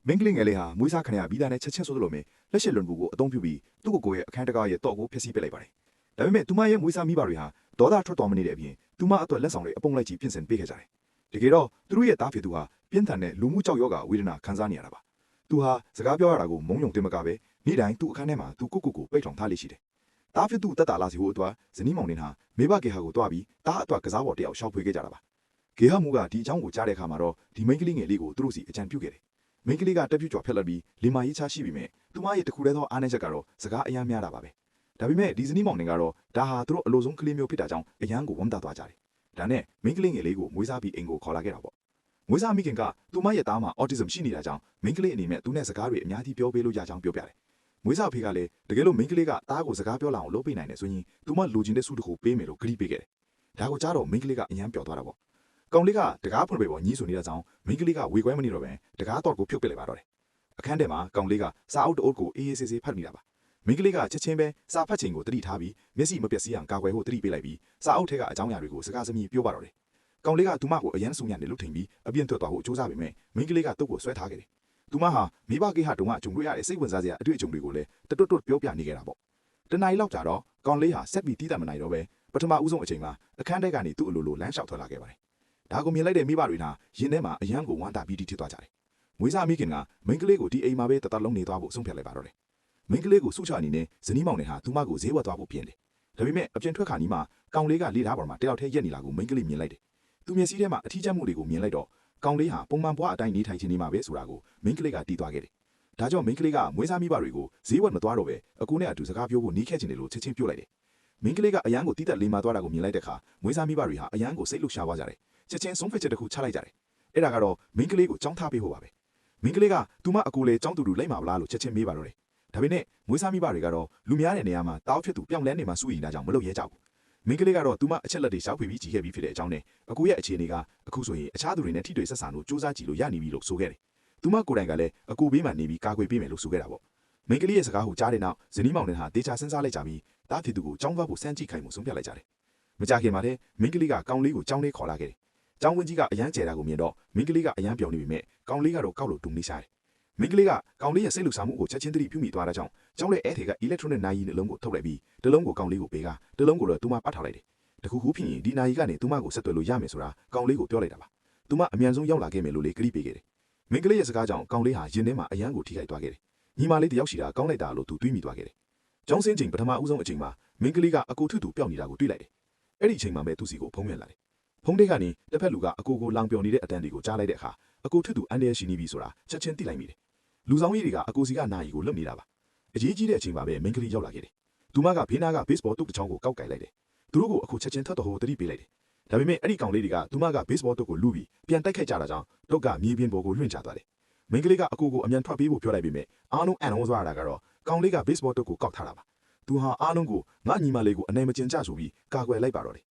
မင်းကလေးငယ်လေးဟာမွေးစားခဏပြီးသားနဲ့ချက်ချင်းဆိုသလိုပဲလက်ရှိလွန်ပူကိုအသုံးပြုပြီးသူ့ကိုယ်ရဲ့အခန်းတကားရဲ့တော့ကိုဖျက်ဆီးပစ်လိုက်ပါတယ်။ဒါပေမဲ့သူမရဲ့မွေးစားမိဘတွေဟာဒေါသထွက်တော်မနေတဲ့အပြင်သူမအတွက်လက်ဆောင်တွေအပုံလိုက်ကြီးပြင်ဆင်ပေးခဲ့ကြတယ်။တကယ်တော့သူတို့ရဲ့တားဖေသူဟာပြင်းထန်တဲ့လူမှုကြောက်ရွံ့ကဝေဒနာခံစားနေရတာပါ။သူဟာစကားပြောရတာကိုမုံယုံတင်မကပဲနေ့တိုင်းသူ့အခန်းထဲမှာသူကိုပိတ်ထောင်ထားလိမ့်ရှိတယ်။တားဖေသူတက်တာလာစီဖို့အတွက်ဇနီးမောင်နှင်ဟာမေဘကေဟာကိုတွားပြီးတားအတွက်ကစားပေါ်တယောက်ရှောက်ဖွေခဲ့ကြတာပါ။ကေဟာမူကဒီအကြောင်းကိုကြားတဲ့အခါမှာတော့ဒီမိန်းကလေးငယ်လေးကိုသူတို့စီအကြံပြုခဲ့တယ်။မင်းကလေးကတက်ပြူကျော်ဖက်လက်ပြီးလီမာရေးချရှိပြီးမြဲသူမရဲ့တခုတည်းသောအားနည်းချက်ကတော့စကားအယမ်းများတာပါပဲဒါပေမဲ့ဒီဇနီးမောင်နှင်ကတော့ဒါဟာသူတို့အလိုဆုံးကလေးမျိုးဖြစ်တာကြောင့်အယမ်းကိုဝမ်းသာသွားကြတယ်ဒါနဲ့မင်းကလေးငယ်လေးကိုမွေးစားပြီးအိမ်ကိုခေါ်လာခဲ့တာပေါ့မွေးစားမိခင်ကသူမရဲ့သားမှာ autism ရှိနေတာကြောင့်မင်းကလေးအနေနဲ့သူနဲ့စကားတွေအများကြီးပြောပေးလို့ရကြောင်းပြောပြတယ်မွေးစားဖေကလည်းတကယ်လို့မင်းကလေးကသားကိုစကားပြောလာအောင်လုပ်ပေးနိုင်တယ်ဆိုရင်သူမလိုချင်တဲ့ဆုတစ်ခုပေးမယ်လို့ကတိပေးခဲ့တယ်ဒါကိုကြားတော့မင်းကလေးကအယမ်းပျော်သွားတာပေါ့ကောင်လေးကတကားဖွင့်ပေးပေါ်ညီးဆိုနေတာကြောင့်မင်းကလေးကဝေခွဲမနေတော့ပဲတကားတော့ကိုဖြုတ်ပစ်လိုက်ပါတော့တယ်အခန်းထဲမှာကောင်လေးကစာအုပ်တအုပ်ကိုအေးအေးဆေးဆေးဖတ်နေတာပါမင်းကလေးကချက်ချင်းပဲစာဖတ်ချိန်ကိုတတိထားပြီးမျက်စိမပြတ်စည်းအောင်ကာကွယ်ဖို့တတိပေးလိုက်ပြီးစာအုပ်ထဲကအကြောင်းအရာတွေကိုစကားစမြည်ပြောပါတော့တယ်ကောင်လေးကသူမကိုအရန်ဆူညံ့တယ်လို့ထင်ပြီးအပြင်းထွက်သွားဖို့စူးစမ်းပေမဲ့မင်းကလေးကတုတ်ကိုဆွဲထားခဲ့တယ်သူမဟာမိဘကိဟာတုံကဂျုံတွေ့ရတဲ့စိတ်ဝင်စားစရာအတွေ့အကြုံတွေကိုလည်းတွတ်ပြောပြနေခဲ့တာပေါ့တနင်္လာရီလောက်ကြာတော့ကောင်လေးဟာဆက်ပြီးတီးတတ်မနိုင်တော့ပဲပထမဦးဆုံးအချိန်မှာအခန်းထဲကနေသူ့အလိုလိုလမ်းလျှောက်ထွက်လာခဲ့ပါတယ်ဒါကိုမြင်လိုက်တဲ့မိဘတွေဟာရင်ထဲမှာအယံကိုဝမ်းသာပြီးတီးထသွားကြတယ်မွေးစားမိခင်ကမိန်းကလေးကိုဒီအိမ်မှာပဲတတလုံးနေသွားဖို့ဆုံးဖြတ်လိုက်ပါတော့တယ်မိန်းကလေးကိုစုချအနေနဲ့ဇနီးမောင်နှင်ဟာသူမကိုဈေးဝယ်သွားဖို့ပြင်တယ်ဒါပေမဲ့အပြင်ထွက်ခါနီးမှာကောင်လေးကလေထားပေါ်မှာတယောက်တည်းရက်နေလာကိုမိန်းကလေးမြင်လိုက်တယ်သူမျက်စိထဲမှာအထီးကျပ်မှုတွေကိုမြင်လိုက်တော့ကောင်လေးဟာပုံမှန်ဘဝအတိုင်းနေထိုင်ခြင်းနေမှာပဲဆိုတာကိုမိန်းကလေးကတီးသွားခဲ့တယ်ဒါကြောင့်မိန်းကလေးကမွေးစားမိဘတွေကိုဈေးဝယ်မသွားတော့ပဲအကူနဲ့အတူစကားပြောဖို့နီးခဲ့ခြင်းတယ်လို့ချက်ချင်းပြောလိုက်တယ်မိန်းကလေးကအယံကိုတီးတက်လေးမာသွားတာကိုမြင်လိုက်တဲ့အခါမွေးစားမိဘတွေဟာအယံကိုစိတ်လှုပ်ရှားသွားကြတယ်ချက်ချင်းဆုံးဖြတ်ချက်တစ်ခုချလိုက်ကြတယ်အဲ့ဒါကတော့မိန်းကလေးကိုကြောင်းထားပေးဖို့ပါပဲမင်းကလေးကသူမအကူလေចောင်းတူတူလိုက်မှာမလားလို့ချက်ချင်းမေးပါတော့တယ်ဒါပေမဲ့မွေးစားမိဘတွေကတော့လူများတဲ့နေရာမှာတောက်ဖြစ်သူပြောင်းလဲနေမှာစုရင်တာကြောင့်မလုပ်ရဲကြဘူးမင်းကလေးကတော့သူမအချက်လက်တွေရှောက်ဖွေပြီးကြည့်ခဲ့ပြီးဖြစ်တဲ့အကြောင်းနဲ့အကူရဲ့အခြေအနေကအခုဆိုရင်အခြားသူတွေနဲ့ထိတွေ့ဆက်ဆံလို့စူးစမ်းကြည့်လို့ရနေပြီလို့ဆိုခဲ့တယ်သူမကိုယ်တိုင်ကလည်းအကူဘေးမှာနေပြီးကာကွယ်ပေးမယ်လို့ဆိုခဲ့တာပေါ့မင်းကလေးရဲ့စကားကိုကြားတဲ့နောက်ဇနီးမောင်နှင်ဟာတေချာစဉ်းစားလိုက်ကြပြီးတားဖြစ်သူကိုចောင်းသွားဖို့စမ်းကြည့်ခိုင်းမှုဆုံးဖြတ်လိုက်ကြတယ်မကြခင်မှာတည်းမင်းကလေးကကောင်းလေးကိုចောင်းလေးခေါ်လာခဲ့တယ်ចောင်းဝင်းကြီးကအယမ်းကျဲတာကိုမြင်တော့မင်းကလေးကအယမ်းပျော်နေပြီမဲ့ကောင်းလေးကတော့ကောက်လို့တူနေရှာတယ်မင်းကလေးကကောင်လေးရဲ့စိတ်လူစားမှုကိုချက်ချင်းတတိပြုမိသွားတာကြောင့်ကျောင်းလေအဲ့ထေက electronic နာယီနှလုံးကိုထုတ်လိုက်ပြီးတလုံးကိုကောင်လေးကိုပေးကတလုံးကိုတော့သူမပတ်ထားလိုက်တယ်တခုခုဖြစ်ရင်ဒီနာယီကနေသူမကိုဆက်သွယ်လို့ရမယ်ဆိုတာကောင်လေးကိုပြောလိုက်တာပါသူမအမြန်ဆုံးရောက်လာခဲ့မယ်လို့လေကတိပေးခဲ့တယ်မင်းကလေးရဲ့စကားကြောင့်ကောင်လေးဟာရင်ထဲမှာအယမ်းကိုထိခိုက်သွားခဲ့တယ်ညီမလေးတယောက်ရှိတာကောင်းလိုက်တာလို့သူတွေးမိသွားခဲ့တယ်ကျောင်းစင်းချိန်ပထမဦးဆုံးအချိန်မှာမင်းကလေးကအကူထုတူပျောက်နေတာကိုတွေ့လိုက်တယ်အဲ့ဒီအချိန်မှာပဲသူစီကိုဖုံးမြန်လာတယ်ဖုံးတဲ့ကနေတစ်ဖက်လူကအကူကိုလောင်ပြော်နေတဲ့အတန်တွေကိုကြားလိုက်တဲ့အခါအကူထုတူအန်ရဲရှိနေပြီဆိုတာချက်ချင်းသိလိုက်မိတယ်လူဆောင်ကြီးတွေကအကူစီကနာယီကိုလွတ်နေတာပါအရေးကြီးတဲ့အချိန်မှာပဲမင်းကလေးရောက်လာခဲ့တယ်သူမကဘေးနားက baseball တုတ်တစ်ချောင်းကိုကောက်ကင်လိုက်တယ်သူတို့ကိုအခုချက်ချင်းထပ်တော်ဟိုတတိပေးလိုက်တယ်ဒါပေမဲ့အဲ့ဒီကောင်လေးတွေကသူမက baseball တုတ်ကိုလူပြီးပြန်တိုက်ခိုက်ကြတာကြောင့်တုတ်ကမြေပြင်ပေါ်ကိုလွင့်ချသွားတယ်မင်းကလေးကအကူကိုအမြန်ထွက်ပေးဖို့ပြောလိုက်ပေမဲ့အားလုံးအံ့ဩသွားတာကတော့ကောင်လေးက baseball တုတ်ကိုကောက်ထားတာပါသူဟာအားလုံးကိုငါညီမလေးကိုအနိုင်မကျင်ကြဆိုပြီးကာကွယ်လိုက်ပါတော့တယ်